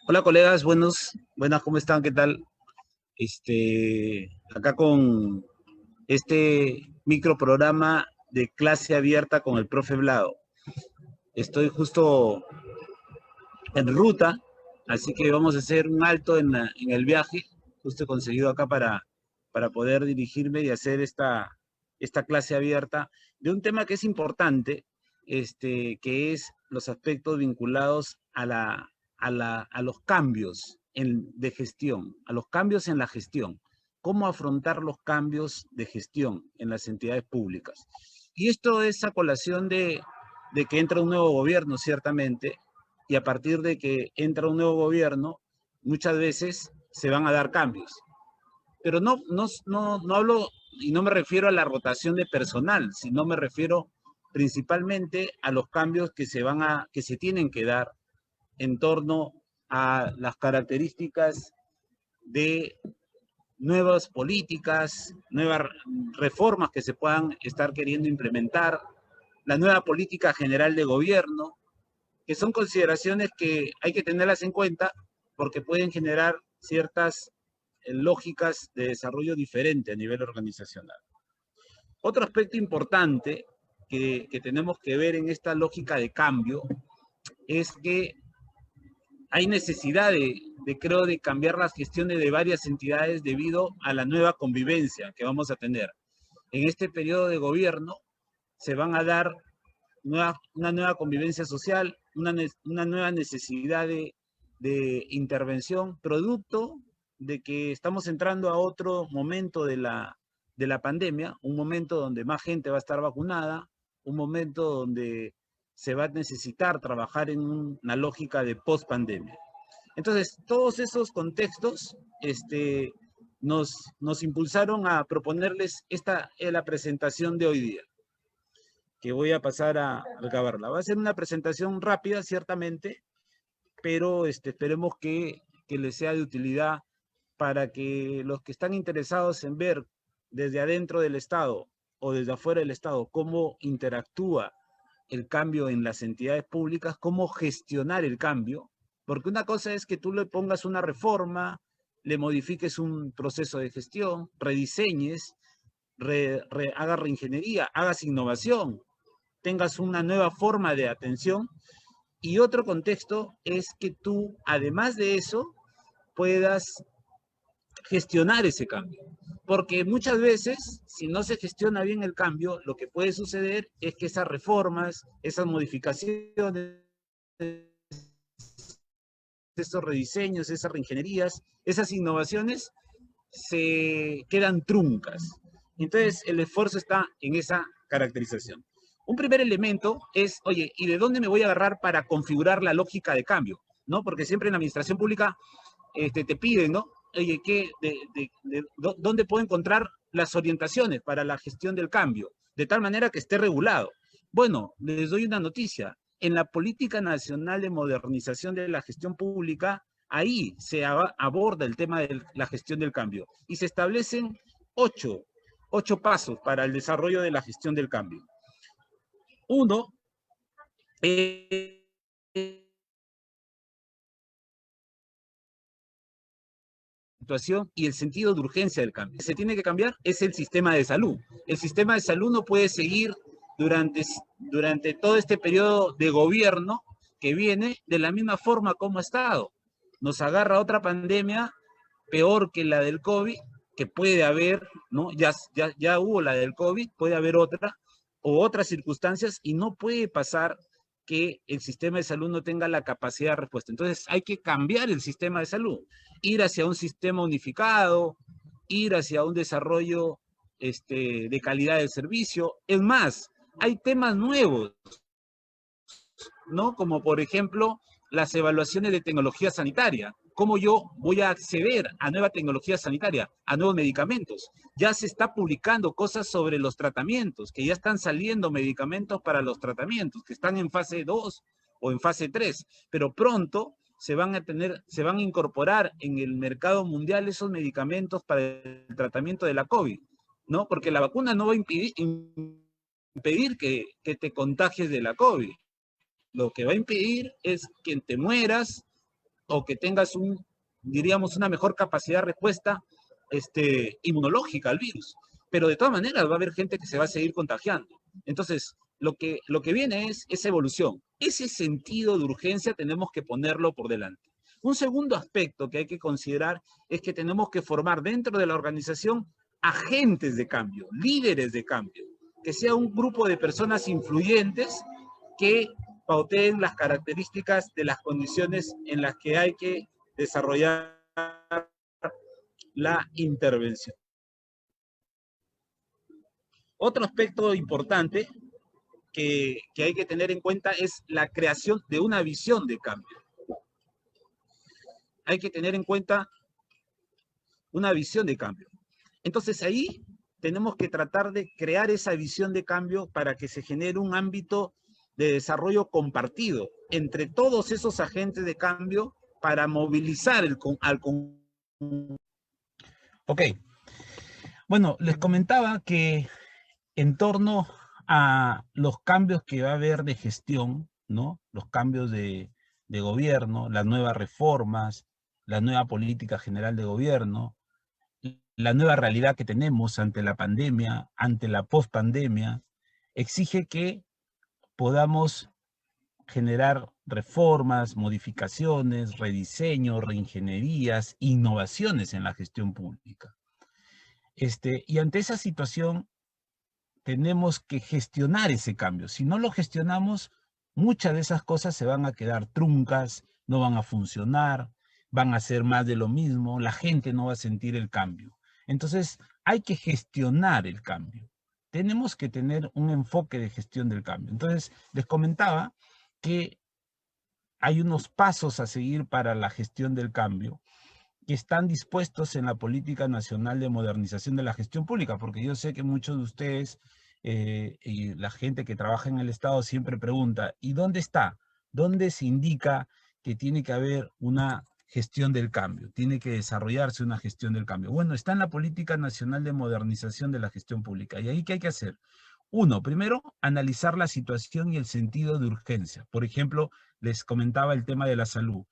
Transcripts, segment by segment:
Hola colegas, buenas, ¿cómo están? ¿Qué tal? Acá con este microprograma de clase abierta con el profe Blado. Estoy justo en ruta, así que vamos a hacer un alto en el viaje. Justo he conseguido acá para poder dirigirme y hacer esta clase abierta de un tema que es importante, que es los aspectos vinculados a los cambios de gestión, a los cambios en la gestión. Cómo afrontar los cambios de gestión en las entidades públicas. Y esto es a colación de que entra un nuevo gobierno, ciertamente, y a partir de que entra un nuevo gobierno, muchas veces se van a dar cambios. Pero no hablo y no me refiero a la rotación de personal, sino me refiero principalmente a los cambios que se tienen que dar en torno a las características de nuevas políticas, nuevas reformas que se puedan estar queriendo implementar, la nueva política general de gobierno, que son consideraciones que hay que tenerlas en cuenta porque pueden generar ciertas lógicas de desarrollo diferente a nivel organizacional. Otro aspecto importante que tenemos que ver en esta lógica de cambio es que hay necesidad creo, de cambiar las gestiones de varias entidades debido a la nueva convivencia que vamos a tener. En este periodo de gobierno se van a dar una nueva convivencia social, una nueva necesidad de intervención, producto de que estamos entrando a otro momento de la pandemia, un momento donde más gente va a estar vacunada, un momento donde se va a necesitar trabajar en una lógica de post-pandemia. Entonces, todos esos contextos nos impulsaron a proponerles la presentación de hoy día, que voy a pasar a acabarla. Va a ser una presentación rápida, ciertamente, pero esperemos que les sea de utilidad para que los que están interesados en ver desde adentro del Estado o desde afuera del Estado cómo interactúa el cambio en las entidades públicas, cómo gestionar el cambio, porque una cosa es que tú le pongas una reforma, le modifiques un proceso de gestión, rediseñes, hagas reingeniería, hagas innovación, tengas una nueva forma de atención. Y otro contexto es que tú, además de eso, puedas gestionar ese cambio. Porque muchas veces, si no se gestiona bien el cambio, lo que puede suceder es que esas reformas, esas modificaciones, esos rediseños, esas reingenierías, esas innovaciones se quedan truncas. Entonces, el esfuerzo está en esa caracterización. Un primer elemento es, oye, ¿y de dónde me voy a agarrar para configurar la lógica de cambio? ¿No? Porque siempre en la administración pública te piden, ¿no? Oye, ¿dónde puedo encontrar las orientaciones para la gestión del cambio? De tal manera que esté regulado. Bueno, les doy una noticia. En la Política Nacional de Modernización de la Gestión Pública, ahí se aborda el tema de la gestión del cambio y se establecen ocho, ocho pasos para el desarrollo de la gestión del cambio. Uno, situación y el sentido de urgencia del cambio. Lo que se tiene que cambiar es el sistema de salud. El sistema de salud no puede seguir durante todo este periodo de gobierno que viene de la misma forma como ha estado. Nos agarra otra pandemia peor que la del COVID, que puede haber, ¿no? Ya hubo la del COVID, puede haber otra, o otras circunstancias, y no puede pasar que el sistema de salud no tenga la capacidad de respuesta. Entonces hay que cambiar el sistema de salud, ir hacia un sistema unificado, ir hacia un desarrollo de calidad del servicio. Es más, hay temas nuevos, ¿no? Como por ejemplo las evaluaciones de tecnología sanitaria. ¿Cómo yo voy a acceder a nueva tecnología sanitaria, a nuevos medicamentos? Ya se está publicando cosas sobre los tratamientos, que ya están saliendo medicamentos para los tratamientos, que están en fase 2 o en fase 3, pero pronto se van a incorporar en el mercado mundial esos medicamentos para el tratamiento de la COVID, ¿no? Porque la vacuna no va a impedir que te contagies de la COVID. Lo que va a impedir es que te mueras o que tengas diríamos, una mejor capacidad de respuesta inmunológica al virus. Pero de todas maneras va a haber gente que se va a seguir contagiando. Entonces, lo que viene es esa evolución. Ese sentido de urgencia tenemos que ponerlo por delante. Un segundo aspecto que hay que considerar es que tenemos que formar dentro de la organización agentes de cambio, líderes de cambio, que sea un grupo de personas influyentes que pauteen las características de las condiciones en las que hay que desarrollar la intervención. Otro aspecto importante que hay que tener en cuenta es la creación de una visión de cambio. Hay que tener en cuenta una visión de cambio. Entonces ahí tenemos que tratar de crear esa visión de cambio para que se genere un ámbito de desarrollo compartido entre todos esos agentes de cambio para movilizar al conjunto. Ok. Bueno, les comentaba que en torno a los cambios que va a haber de gestión, ¿no? Los cambios de gobierno, las nuevas reformas, la nueva política general de gobierno, la nueva realidad que tenemos ante la pandemia, ante la pospandemia, exige que podamos generar reformas, modificaciones, rediseños, reingenierías, innovaciones en la gestión pública. Y ante esa situación tenemos que gestionar ese cambio. Si no lo gestionamos, muchas de esas cosas se van a quedar truncas, no van a funcionar, van a ser más de lo mismo, la gente no va a sentir el cambio. Entonces, hay que gestionar el cambio. Tenemos que tener un enfoque de gestión del cambio. Entonces, les comentaba que hay unos pasos a seguir para la gestión del cambio que están dispuestos en la Política Nacional de Modernización de la Gestión Pública, porque yo sé que muchos de ustedes y la gente que trabaja en el Estado siempre pregunta, ¿y dónde está? ¿Dónde se indica que tiene que haber una gestión del cambio? Tiene que desarrollarse una gestión del cambio. Bueno, está en la Política Nacional de Modernización de la Gestión Pública. ¿Y ahí qué hay que hacer? Uno, primero, analizar la situación y el sentido de urgencia. Por ejemplo, les comentaba el tema de la salud.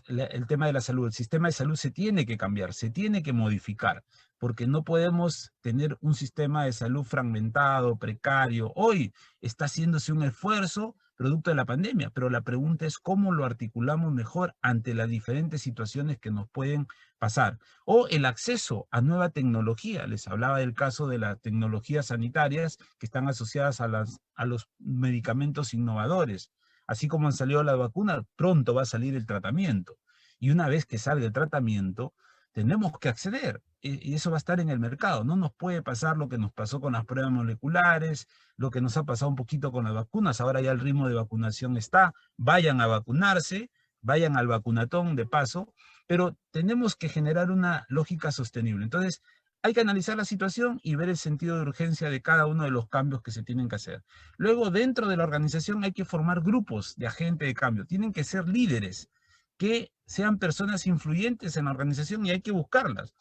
El tema de la salud, el sistema de salud se tiene que cambiar, se tiene que modificar, porque no podemos tener un sistema de salud fragmentado, precario. Hoy está haciéndose un esfuerzo producto de la pandemia, pero la pregunta es cómo lo articulamos mejor ante las diferentes situaciones que nos pueden pasar. O el acceso a nueva tecnología. Les hablaba del caso de las tecnologías sanitarias que están asociadas a los medicamentos innovadores. Así como han salido las vacunas, pronto va a salir el tratamiento. Y una vez que salga el tratamiento, tenemos que acceder. Y eso va a estar en el mercado. No nos puede pasar lo que nos pasó con las pruebas moleculares, lo que nos ha pasado un poquito con las vacunas. Ahora ya el ritmo de vacunación está. Vayan a vacunarse, vayan al vacunatón de paso, pero tenemos que generar una lógica sostenible. Entonces, hay que analizar la situación y ver el sentido de urgencia de cada uno de los cambios que se tienen que hacer. Luego, dentro de la organización hay que formar grupos de agentes de cambio. Tienen que ser líderes, que sean personas influyentes en la organización y hay que buscarlas.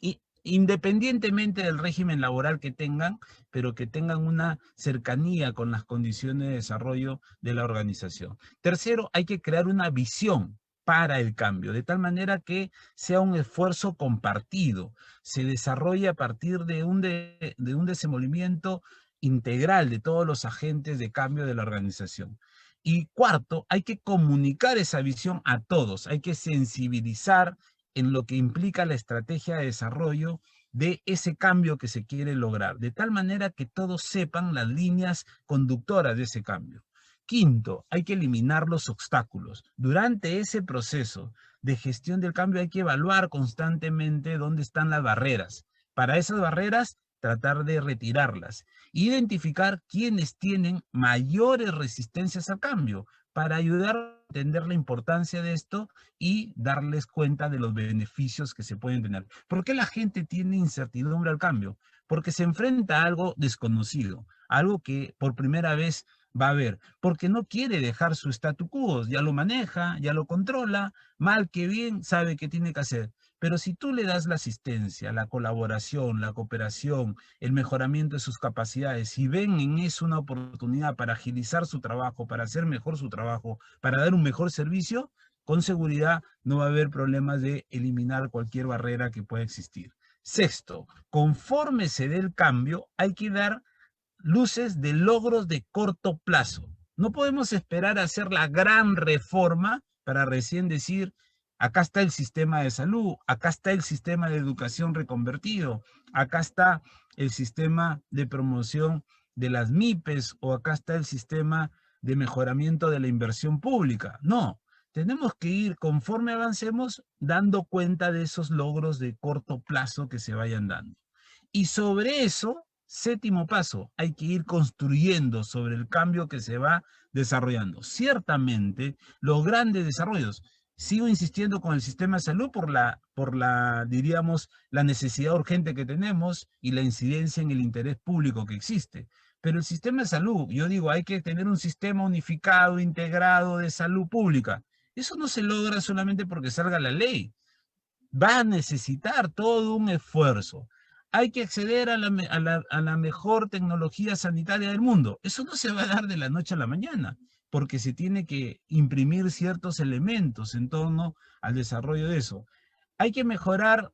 Y independientemente del régimen laboral que tengan, pero que tengan una cercanía con las condiciones de desarrollo de la organización. Tercero, hay que crear una visión para el cambio, de tal manera que sea un esfuerzo compartido, se desarrolle a partir de un desenvolvimiento integral de todos los agentes de cambio de la organización. Y cuarto, hay que comunicar esa visión a todos, hay que sensibilizar en lo que implica la estrategia de desarrollo de ese cambio que se quiere lograr, de tal manera que todos sepan las líneas conductoras de ese cambio. Quinto, hay que eliminar los obstáculos. Durante ese proceso de gestión del cambio hay que evaluar constantemente dónde están las barreras. Para esas barreras, tratar de retirarlas. Identificar quiénes tienen mayores resistencias al cambio para ayudar a entender la importancia de esto y darles cuenta de los beneficios que se pueden tener. ¿Por qué la gente tiene incertidumbre al cambio? Porque se enfrenta a algo desconocido, algo que por primera vez va a ver, porque no quiere dejar su statu quo, ya lo maneja, ya lo controla, mal que bien, sabe qué tiene que hacer. Pero si tú le das la asistencia, la colaboración, la cooperación, el mejoramiento de sus capacidades y ven en eso una oportunidad para agilizar su trabajo, para hacer mejor su trabajo, para dar un mejor servicio, con seguridad no va a haber problemas de eliminar cualquier barrera que pueda existir. Sexto, conforme se dé el cambio, hay que dar luces de logros de corto plazo. No podemos esperar a hacer la gran reforma para recién decir, acá está el sistema de salud, acá está el sistema de educación reconvertido, acá está el sistema de promoción de las MIPES o acá está el sistema de mejoramiento de la inversión pública. No, tenemos que ir conforme avancemos dando cuenta de esos logros de corto plazo que se vayan dando. Y sobre eso, séptimo paso, hay que ir construyendo sobre el cambio que se va desarrollando. Ciertamente, los grandes desarrollos, sigo insistiendo con el sistema de salud diríamos, la necesidad urgente que tenemos y la incidencia en el interés público que existe. Pero el sistema de salud, yo digo, hay que tener un sistema unificado, integrado de salud pública. Eso no se logra solamente porque salga la ley. Va a necesitar todo un esfuerzo. Hay que acceder a la mejor tecnología sanitaria del mundo. Eso no se va a dar de la noche a la mañana, porque se tiene que imprimir ciertos elementos en torno al desarrollo de eso. Hay que mejorar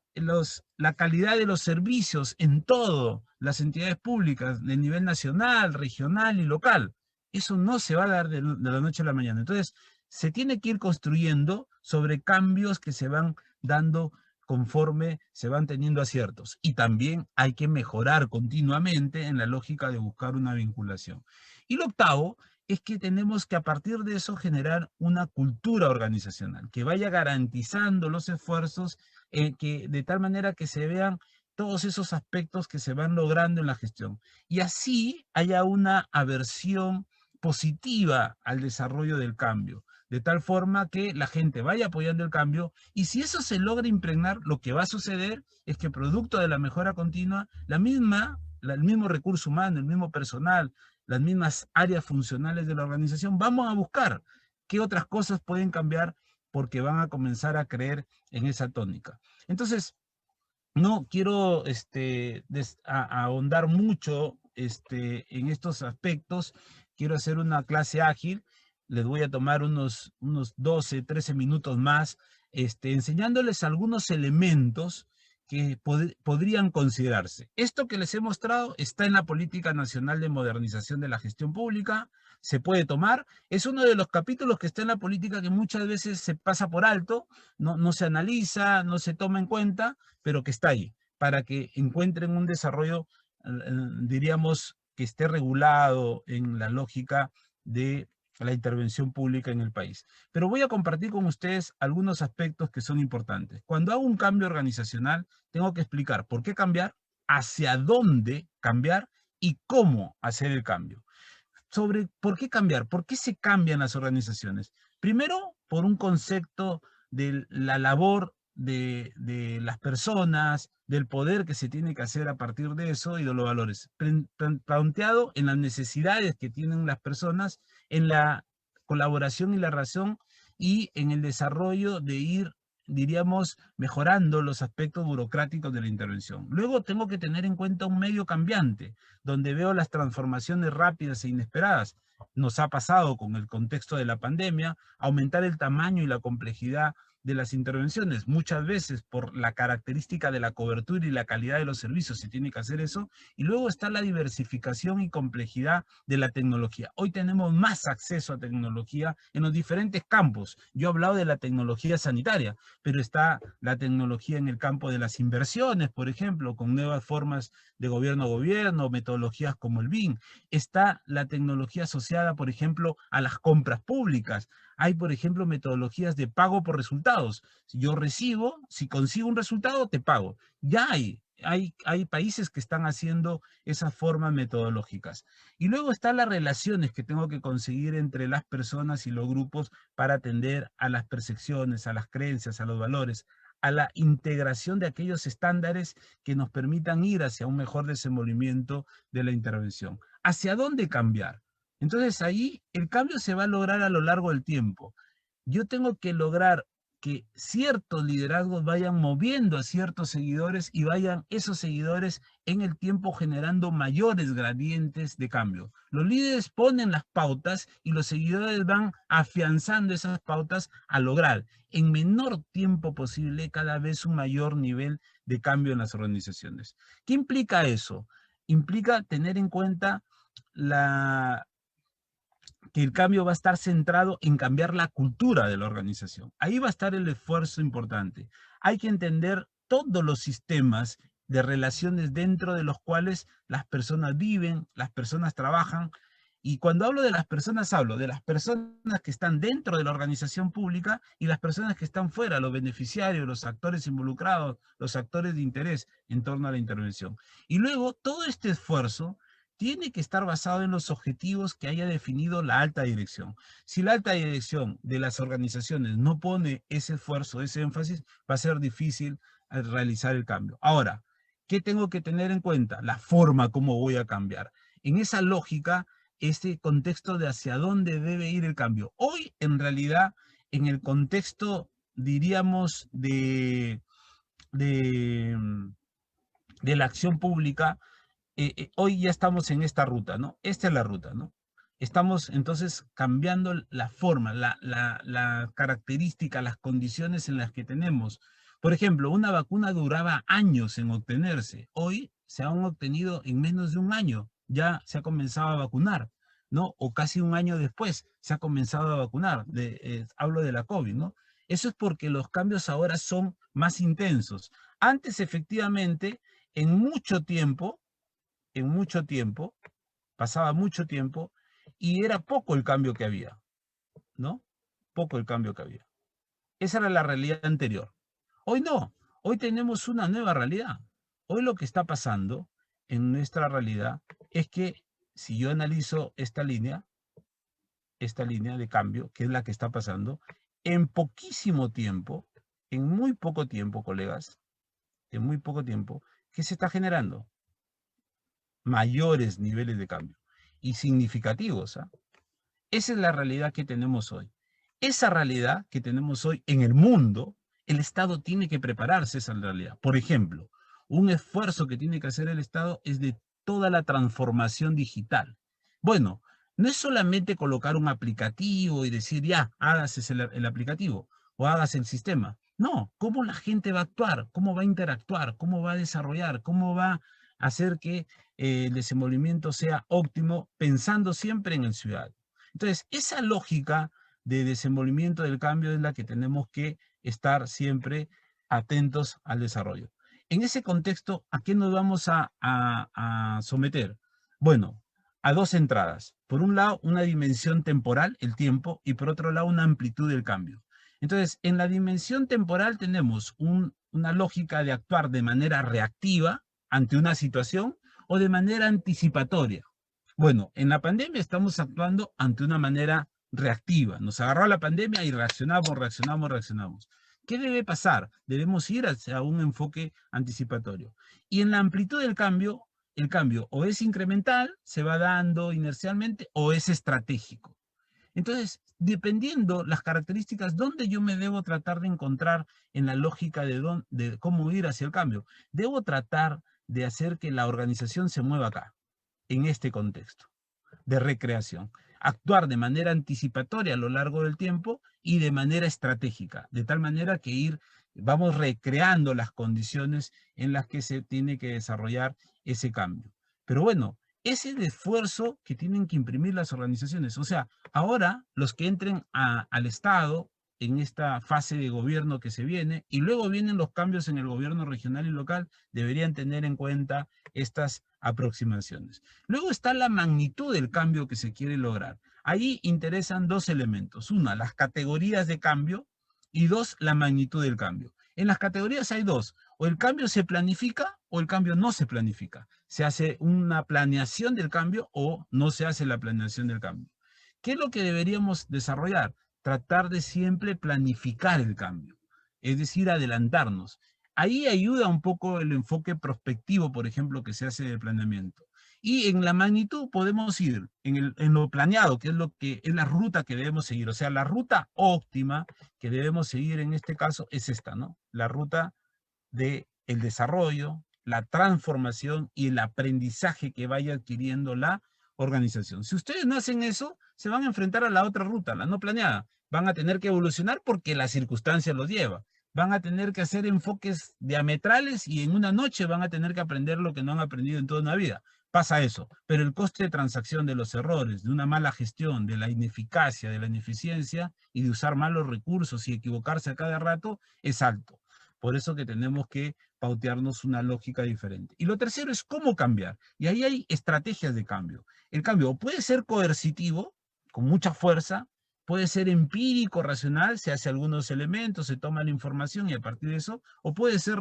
la calidad de los servicios en todo, las entidades públicas de nivel nacional, regional y local. Eso no se va a dar de la noche a la mañana. Entonces, se tiene que ir construyendo sobre cambios que se van dando conforme se van teniendo aciertos. Y también hay que mejorar continuamente en la lógica de buscar una vinculación. Y lo octavo es que tenemos que a partir de eso generar una cultura organizacional que vaya garantizando los esfuerzos de tal manera que se vean todos esos aspectos que se van logrando en la gestión. Y así haya una aversión positiva al desarrollo del cambio, de tal forma que la gente vaya apoyando el cambio, y si eso se logra impregnar, lo que va a suceder es que producto de la mejora continua, el mismo recurso humano, el mismo personal, las mismas áreas funcionales de la organización, vamos a buscar qué otras cosas pueden cambiar porque van a comenzar a creer en esa tónica. Entonces, no quiero ahondar mucho en estos aspectos. Quiero hacer una clase ágil. Les voy a tomar unos 12, 13 minutos más, enseñándoles algunos elementos que podrían considerarse. Esto que les he mostrado está en la Política Nacional de Modernización de la Gestión Pública. Se puede tomar. Es uno de los capítulos que está en la política que muchas veces se pasa por alto, no se analiza, no se toma en cuenta, pero que está ahí, para que encuentren un desarrollo, diríamos, que esté regulado en la lógica de la intervención pública en el país. Pero voy a compartir con ustedes algunos aspectos que son importantes. Cuando hago un cambio organizacional, tengo que explicar por qué cambiar, hacia dónde cambiar y cómo hacer el cambio. Sobre por qué cambiar, por qué se cambian las organizaciones. Primero, por un concepto de la labor de las personas, del poder que se tiene que hacer a partir de eso y de los valores, planteado en las necesidades que tienen las personas, en la colaboración y la razón y en el desarrollo de ir, diríamos, mejorando los aspectos burocráticos de la intervención. Luego tengo que tener en cuenta un medio cambiante, donde veo las transformaciones rápidas e inesperadas. Nos ha pasado con el contexto de la pandemia, aumentar el tamaño y la complejidad de las intervenciones. Muchas veces por la característica de la cobertura y la calidad de los servicios se tiene que hacer eso. Y luego está la diversificación y complejidad de la tecnología. Hoy tenemos más acceso a tecnología en los diferentes campos. Yo he hablado de la tecnología sanitaria, pero está la tecnología en el campo de las inversiones, por ejemplo, con nuevas formas de gobierno a gobierno, metodologías como el BIM. Está la tecnología asociada, por ejemplo, a las compras públicas. Hay, por ejemplo, metodologías de pago por resultados. Si yo recibo, si consigo un resultado, te pago. Ya hay países que están haciendo esas formas metodológicas. Y luego están las relaciones que tengo que conseguir entre las personas y los grupos para atender a las percepciones, a las creencias, a los valores, a la integración de aquellos estándares que nos permitan ir hacia un mejor desenvolvimiento de la intervención. ¿Hacia dónde cambiar? Entonces ahí el cambio se va a lograr a lo largo del tiempo. Yo tengo que lograr que ciertos liderazgos vayan moviendo a ciertos seguidores y vayan esos seguidores en el tiempo generando mayores gradientes de cambio. Los líderes ponen las pautas y los seguidores van afianzando esas pautas a lograr en menor tiempo posible cada vez un mayor nivel de cambio en las organizaciones. ¿Qué implica eso? Implica tener en cuenta que el cambio va a estar centrado en cambiar la cultura de la organización. Ahí va a estar el esfuerzo importante. Hay que entender todos los sistemas de relaciones dentro de los cuales las personas viven, las personas trabajan. Y cuando hablo de las personas, hablo de las personas que están dentro de la organización pública y las personas que están fuera, los beneficiarios, los actores involucrados, los actores de interés en torno a la intervención. Y luego todo este esfuerzo tiene que estar basado en los objetivos que haya definido la alta dirección. Si la alta dirección de las organizaciones no pone ese esfuerzo, ese énfasis, va a ser difícil realizar el cambio. Ahora, ¿qué tengo que tener en cuenta? La forma como voy a cambiar. En esa lógica, este contexto de hacia dónde debe ir el cambio. Hoy, en realidad, en el contexto, diríamos, de la acción pública, hoy ya estamos en esta ruta, ¿no? Esta es la ruta, ¿no? Estamos entonces cambiando la forma, la característica, las condiciones en las que tenemos. Por ejemplo, una vacuna duraba años en obtenerse. Hoy se han obtenido en menos de un año. Ya se ha comenzado a vacunar, ¿no? O casi un año después se ha comenzado a vacunar. Hablo de la COVID, ¿no? Eso es porque los cambios ahora son más intensos. Antes, efectivamente, en mucho tiempo, pasaba mucho tiempo y era poco el cambio que había, ¿no? Poco el cambio que había. Esa era la realidad anterior. Hoy no, hoy tenemos una nueva realidad. Hoy lo que está pasando en nuestra realidad es que si yo analizo esta línea de cambio, que es la que está pasando, en poquísimo tiempo, en muy poco tiempo, colegas, en muy poco tiempo, ¿qué se está generando? Mayores niveles de cambio y significativos. ¿Ah? Esa es la realidad que tenemos hoy. Esa realidad que tenemos hoy en el mundo, el Estado tiene que prepararse a esa realidad. Por ejemplo, un esfuerzo que tiene que hacer el Estado es de toda la transformación digital. Bueno, no es solamente colocar un aplicativo y decir, ya, hágase el aplicativo o hágase el sistema. No, cómo la gente va a actuar, cómo va a interactuar, cómo va a desarrollar, cómo va a hacer que el desenvolvimiento sea óptimo, pensando siempre en el ciudadano. Entonces, esa lógica de desenvolvimiento del cambio es la que tenemos que estar siempre atentos al desarrollo. En ese contexto, ¿a qué nos vamos a someter? Bueno, a dos entradas. Por un lado, una dimensión temporal, el tiempo, y por otro lado, una amplitud del cambio. Entonces, en la dimensión temporal tenemos una lógica de actuar de manera reactiva ante una situación o de manera anticipatoria. Bueno, en la pandemia estamos actuando ante una manera reactiva. Nos agarró la pandemia y reaccionamos. ¿Qué debe pasar? Debemos ir hacia un enfoque anticipatorio. Y en la amplitud del cambio, el cambio o es incremental, se va dando inercialmente, o es estratégico. Entonces, dependiendo las características, ¿dónde yo me debo tratar de encontrar en la lógica de cómo ir hacia el cambio? Debo tratar de hacer que la organización se mueva acá, en este contexto de recreación. Actuar de manera anticipatoria a lo largo del tiempo y de manera estratégica, de tal manera que vamos recreando las condiciones en las que se tiene que desarrollar ese cambio. Pero bueno, ese es el esfuerzo que tienen que imprimir las organizaciones. O sea, ahora los que entren al Estado en esta fase de gobierno que se viene, y luego vienen los cambios en el gobierno regional y local, deberían tener en cuenta estas aproximaciones. Luego está la magnitud del cambio que se quiere lograr. Ahí interesan dos elementos. Una, las categorías de cambio, y dos, la magnitud del cambio. En las categorías hay dos. O el cambio se planifica o el cambio no se planifica. Se hace una planeación del cambio o no se hace la planeación del cambio. ¿Qué es lo que deberíamos desarrollar? Tratar de siempre planificar el cambio, es decir, adelantarnos. Ahí ayuda un poco el enfoque prospectivo, por ejemplo, que se hace de planeamiento. Y en la magnitud podemos ir en lo planeado, que es la ruta que debemos seguir. O sea, la ruta óptima que debemos seguir en este caso es esta, ¿no? La ruta del desarrollo, la transformación y el aprendizaje que vaya adquiriendo la organización. Si ustedes no hacen eso, se van a enfrentar a la otra ruta, la no planeada. Van a tener que evolucionar porque la circunstancia los lleva. Van a tener que hacer enfoques diametrales y en una noche van a tener que aprender lo que no han aprendido en toda una vida. Pasa eso, pero el coste de transacción de los errores, de una mala gestión, de la ineficacia, de la ineficiencia y de usar malos recursos y equivocarse a cada rato es alto. Por eso que tenemos que pautearnos una lógica diferente. Y lo tercero es cómo cambiar. Y ahí hay estrategias de cambio. El cambio puede ser coercitivo, con mucha fuerza, puede ser empírico, racional, se hace algunos elementos, se toma la información y a partir de eso, o puede ser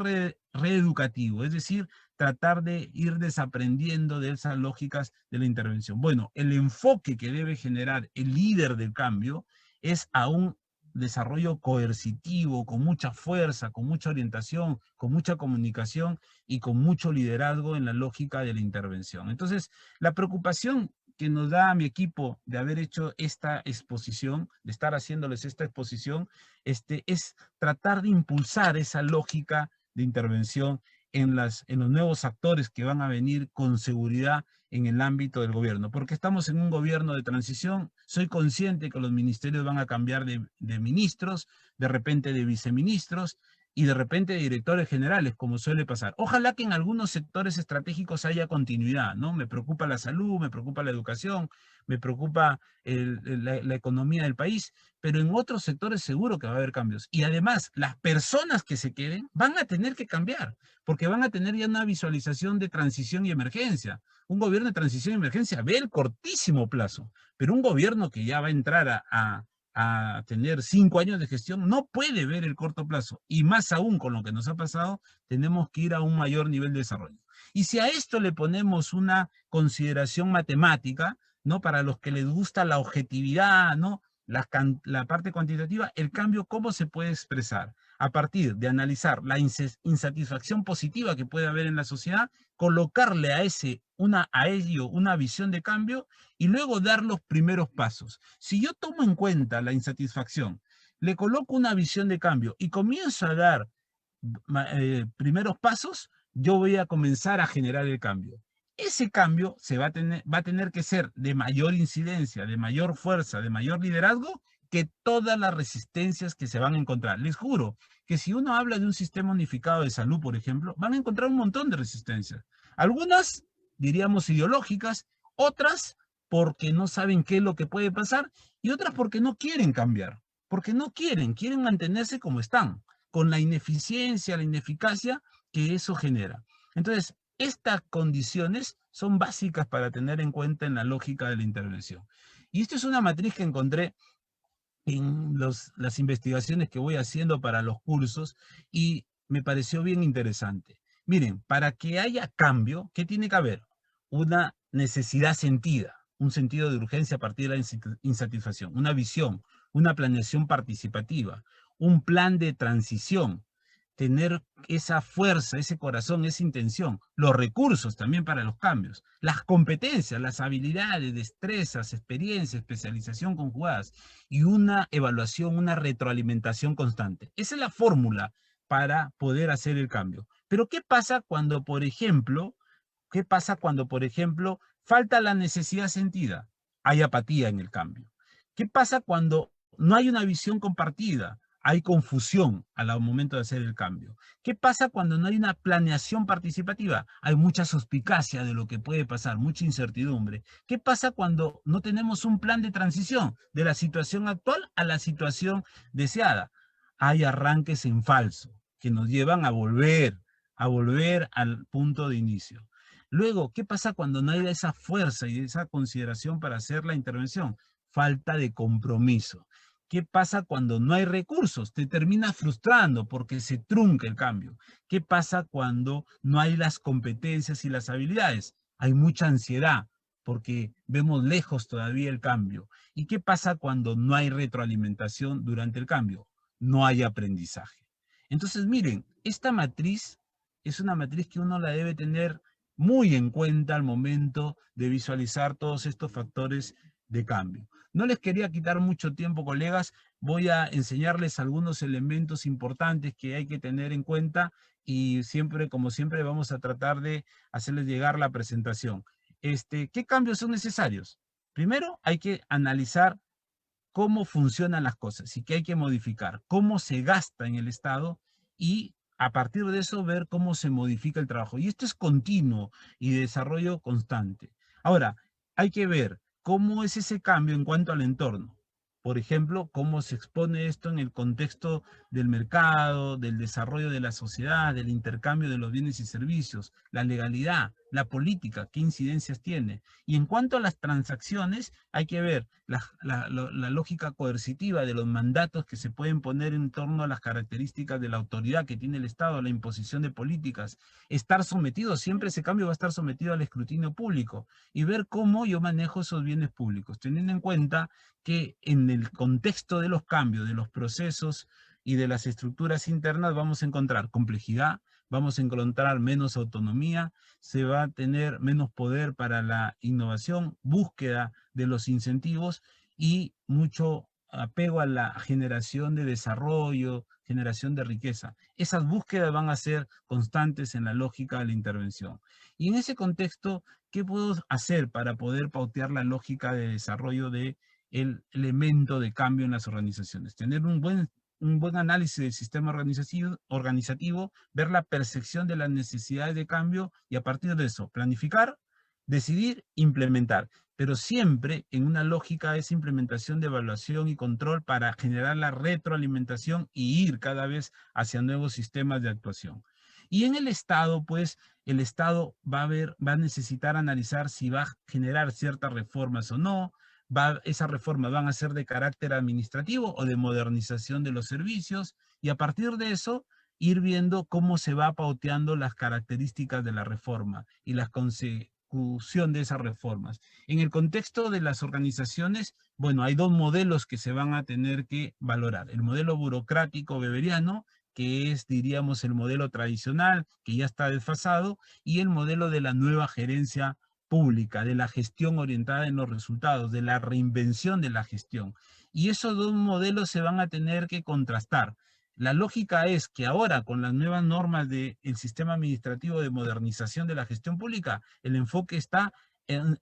reeducativo, es decir, tratar de ir desaprendiendo de esas lógicas de la intervención. Bueno, el enfoque que debe generar el líder del cambio es a un desarrollo coercitivo, con mucha fuerza, con mucha orientación, con mucha comunicación y con mucho liderazgo en la lógica de la intervención. Entonces, la preocupación que nos da a mi equipo de haber hecho esta exposición, de estar haciéndoles esta exposición, es tratar de impulsar esa lógica de intervención en los nuevos actores que van a venir con seguridad en el ámbito del gobierno, porque estamos en un gobierno de transición. Soy consciente que los ministerios van a cambiar de ministros, de repente de viceministros y de repente de directores generales, como suele pasar. Ojalá que en algunos sectores estratégicos haya continuidad, ¿no? Me preocupa la salud, me preocupa la educación, me preocupa la economía del país, pero en otros sectores seguro que va a haber cambios. Y además, las personas que se queden van a tener que cambiar, porque van a tener ya una visualización de transición y emergencia. Un gobierno de transición y emergencia ve el cortísimo plazo, pero un gobierno que ya va a entrar a tener 5 años de gestión no puede ver el corto plazo. Y más aún con lo que nos ha pasado, tenemos que ir a un mayor nivel de desarrollo. Y si a esto le ponemos una consideración matemática, ¿no? Para los que les gusta la objetividad, ¿no? La parte cuantitativa, el cambio, ¿cómo se puede expresar? A partir de analizar la insatisfacción positiva que puede haber en la sociedad, colocarle a ello una visión de cambio y luego dar los primeros pasos. Si yo tomo en cuenta la insatisfacción, le coloco una visión de cambio y comienzo a dar primeros pasos, yo voy a comenzar a generar el cambio. Ese cambio va a tener que ser de mayor incidencia, de mayor fuerza, de mayor liderazgo que todas las resistencias que se van a encontrar. Les juro que si uno habla de un sistema unificado de salud, por ejemplo, van a encontrar un montón de resistencias. Algunas, diríamos, ideológicas, otras porque no saben qué es lo que puede pasar y otras porque no quieren cambiar, porque no quieren mantenerse como están, con la ineficiencia, la ineficacia que eso genera. Entonces, estas condiciones son básicas para tener en cuenta en la lógica de la intervención. Y esto es una matriz que encontré en las investigaciones que voy haciendo para los cursos y me pareció bien interesante. Miren, para que haya cambio, ¿qué tiene que haber? Una necesidad sentida, un sentido de urgencia a partir de la insatisfacción, una visión, una planeación participativa, un plan de transición, tener esa fuerza, ese corazón, esa intención, los recursos también para los cambios, las competencias, las habilidades, destrezas, experiencia, especialización conjugadas y una evaluación, una retroalimentación constante. Esa es la fórmula para poder hacer el cambio. Pero ¿qué pasa cuando, por ejemplo, falta la necesidad sentida? Hay apatía en el cambio. ¿Qué pasa cuando no hay una visión compartida? Hay confusión al momento de hacer el cambio. ¿Qué pasa cuando no hay una planeación participativa? Hay mucha suspicacia de lo que puede pasar, mucha incertidumbre. ¿Qué pasa cuando no tenemos un plan de transición de la situación actual a la situación deseada? Hay arranques en falso que nos llevan a volver al punto de inicio. Luego, ¿qué pasa cuando no hay esa fuerza y esa consideración para hacer la intervención? Falta de compromiso. ¿Qué pasa cuando no hay recursos? Te terminas frustrando porque se trunca el cambio. ¿Qué pasa cuando no hay las competencias y las habilidades? Hay mucha ansiedad porque vemos lejos todavía el cambio. ¿Y qué pasa cuando no hay retroalimentación durante el cambio? No hay aprendizaje. Entonces, miren, esta matriz es una matriz que uno la debe tener muy en cuenta al momento de visualizar todos estos factores de cambio. No les quería quitar mucho tiempo, colegas. Voy a enseñarles algunos elementos importantes que hay que tener en cuenta y siempre, como siempre, vamos a tratar de hacerles llegar la presentación. ¿Qué cambios son necesarios? Primero, hay que analizar cómo funcionan las cosas y qué hay que modificar, cómo se gasta en el Estado y a partir de eso ver cómo se modifica el trabajo. Y esto es continuo y de desarrollo constante. Ahora, hay que ver cómo es ese cambio en cuanto al entorno. Por ejemplo, cómo se expone esto en el contexto del mercado, del desarrollo de la sociedad, del intercambio de los bienes y servicios, la legalidad, la política, qué incidencias tiene. Y en cuanto a las transacciones, hay que ver la lógica coercitiva de los mandatos que se pueden poner en torno a las características de la autoridad que tiene el Estado, la imposición de políticas, estar sometido, siempre ese cambio va a estar sometido al escrutinio público y ver cómo yo manejo esos bienes públicos, teniendo en cuenta que en el contexto de los cambios, de los procesos y de las estructuras internas vamos a encontrar complejidad, vamos a encontrar menos autonomía, se va a tener menos poder para la innovación, búsqueda de los incentivos y mucho apego a la generación de desarrollo, generación de riqueza. Esas búsquedas van a ser constantes en la lógica de la intervención. Y en ese contexto, ¿qué puedo hacer para poder pautear la lógica de desarrollo del elemento de cambio en las organizaciones? Tener un buen análisis del sistema organizativo, ver la percepción de las necesidades de cambio y a partir de eso planificar, decidir, implementar, pero siempre en una lógica de esa implementación de evaluación y control para generar la retroalimentación y ir cada vez hacia nuevos sistemas de actuación. Y en el Estado, pues, el Estado va a necesitar analizar si va a generar ciertas reformas o no, esas reformas van a ser de carácter administrativo o de modernización de los servicios y a partir de eso ir viendo cómo se va pauteando las características de la reforma y la consecución de esas reformas. En el contexto de las organizaciones, bueno, hay dos modelos que se van a tener que valorar. El modelo burocrático weberiano, que es, diríamos, el modelo tradicional, que ya está desfasado, y el modelo de la nueva gerencia pública, de la gestión orientada en los resultados, de la reinvención de la gestión. Y esos dos modelos se van a tener que contrastar. La lógica es que ahora, con las nuevas normas del sistema administrativo de modernización de la gestión pública, el enfoque está en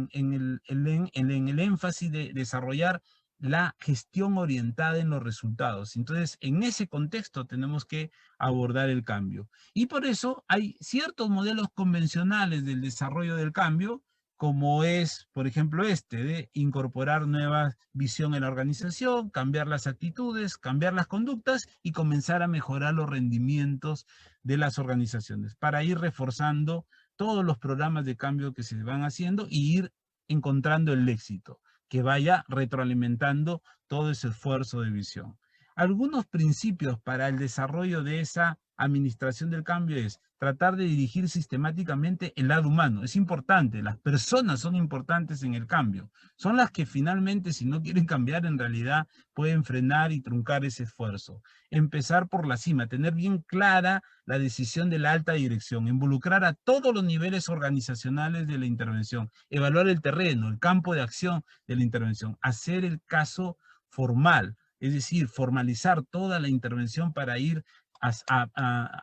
el énfasis de desarrollar la gestión orientada en los resultados. Entonces, en ese contexto tenemos que abordar el cambio. Y por eso hay ciertos modelos convencionales del desarrollo del cambio, como es, por ejemplo, de incorporar nueva visión en la organización, cambiar las actitudes, cambiar las conductas y comenzar a mejorar los rendimientos de las organizaciones para ir reforzando todos los programas de cambio que se van haciendo y ir encontrando el éxito que vaya retroalimentando todo ese esfuerzo de visión. Algunos principios para el desarrollo de esa administración del cambio es tratar de dirigir sistemáticamente el lado humano. Es importante, las personas son importantes en el cambio. Son las que finalmente, si no quieren cambiar, en realidad pueden frenar y truncar ese esfuerzo. Empezar por la cima, tener bien clara la decisión de la alta dirección, involucrar a todos los niveles organizacionales de la intervención, evaluar el terreno, el campo de acción de la intervención, hacer el caso formal, es decir, formalizar toda la intervención para ir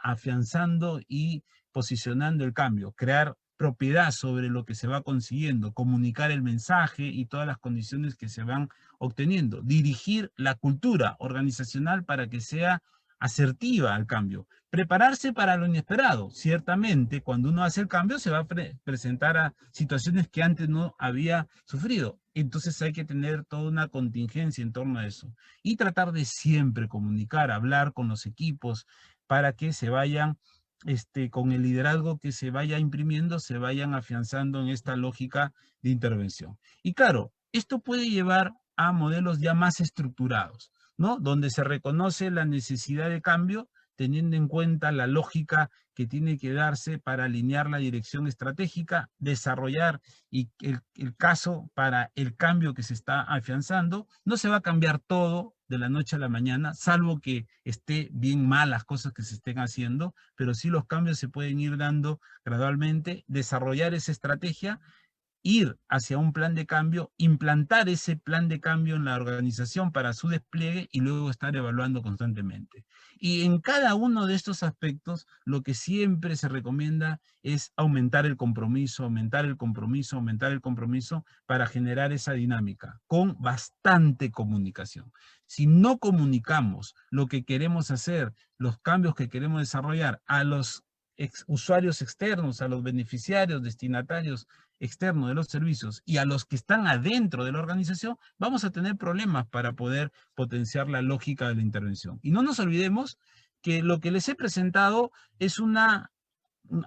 afianzando y posicionando el cambio, crear propiedad sobre lo que se va consiguiendo, comunicar el mensaje y todas las condiciones que se van obteniendo, dirigir la cultura organizacional para que sea asertiva al cambio, prepararse para lo inesperado. Ciertamente, cuando uno hace el cambio, se va a presentar a situaciones que antes no había sufrido. Entonces hay que tener toda una contingencia en torno a eso. Y tratar de siempre comunicar, hablar con los equipos para que se vayan, con el liderazgo que se vaya imprimiendo, se vayan afianzando en esta lógica de intervención. Y claro, esto puede llevar a modelos ya más estructurados, ¿no? Donde se reconoce la necesidad de cambio, teniendo en cuenta la lógica que tiene que darse para alinear la dirección estratégica, desarrollar el caso para el cambio que se está afianzando. No se va a cambiar todo de la noche a la mañana, salvo que esté bien mal las cosas que se estén haciendo, pero sí los cambios se pueden ir dando gradualmente, desarrollar esa estrategia, ir hacia un plan de cambio, implantar ese plan de cambio en la organización para su despliegue y luego estar evaluando constantemente. Y en cada uno de estos aspectos, lo que siempre se recomienda es aumentar el compromiso, aumentar el compromiso, aumentar el compromiso para generar esa dinámica con bastante comunicación. Si no comunicamos lo que queremos hacer, los cambios que queremos desarrollar a los usuarios externos, a los beneficiarios, destinatarios externo de los servicios y a los que están adentro de la organización, vamos a tener problemas para poder potenciar la lógica de la intervención. Y no nos olvidemos que lo que les he presentado es un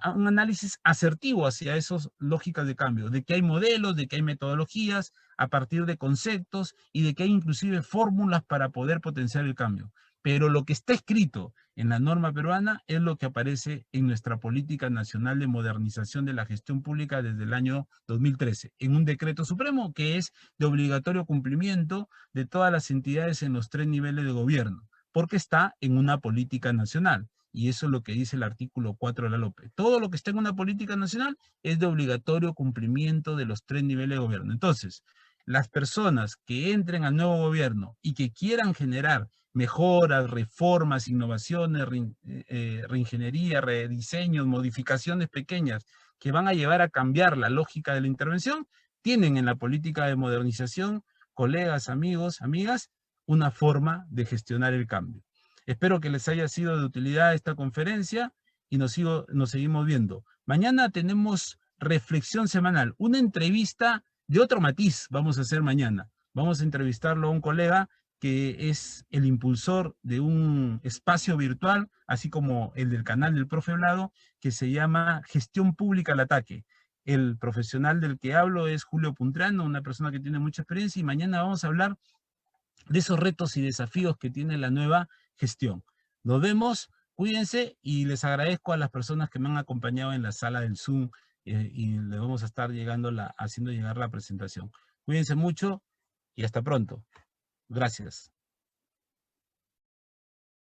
análisis asertivo hacia esas lógicas de cambio, de que hay modelos, de que hay metodologías a partir de conceptos y de que hay inclusive fórmulas para poder potenciar el cambio. Pero lo que está escrito en la norma peruana es lo que aparece en nuestra Política Nacional de Modernización de la Gestión Pública desde el año 2013, en un decreto supremo que es de obligatorio cumplimiento de todas las entidades en los 3 niveles de gobierno, porque está en una política nacional. Y eso es lo que dice el artículo 4 de la LOPE. Todo lo que está en una política nacional es de obligatorio cumplimiento de los 3 niveles de gobierno. Entonces, las personas que entren al nuevo gobierno y que quieran generar mejoras, reformas, innovaciones, reingeniería, rediseños, modificaciones pequeñas que van a llevar a cambiar la lógica de la intervención, tienen en la política de modernización, colegas, amigos, amigas, una forma de gestionar el cambio. Espero que les haya sido de utilidad esta conferencia y nos seguimos viendo. Mañana tenemos reflexión semanal, una entrevista de otro matiz vamos a hacer mañana. Vamos a entrevistarlo a un colega que es el impulsor de un espacio virtual, así como el del canal del Profe Vlado, que se llama Gestión Pública al Ataque. El profesional del que hablo es Julio Puntrano, una persona que tiene mucha experiencia, y mañana vamos a hablar de esos retos y desafíos que tiene la nueva gestión. Nos vemos, cuídense, y les agradezco a las personas que me han acompañado en la sala del Zoom y les vamos a estar haciendo llegar la presentación. Cuídense mucho y hasta pronto. Gracias.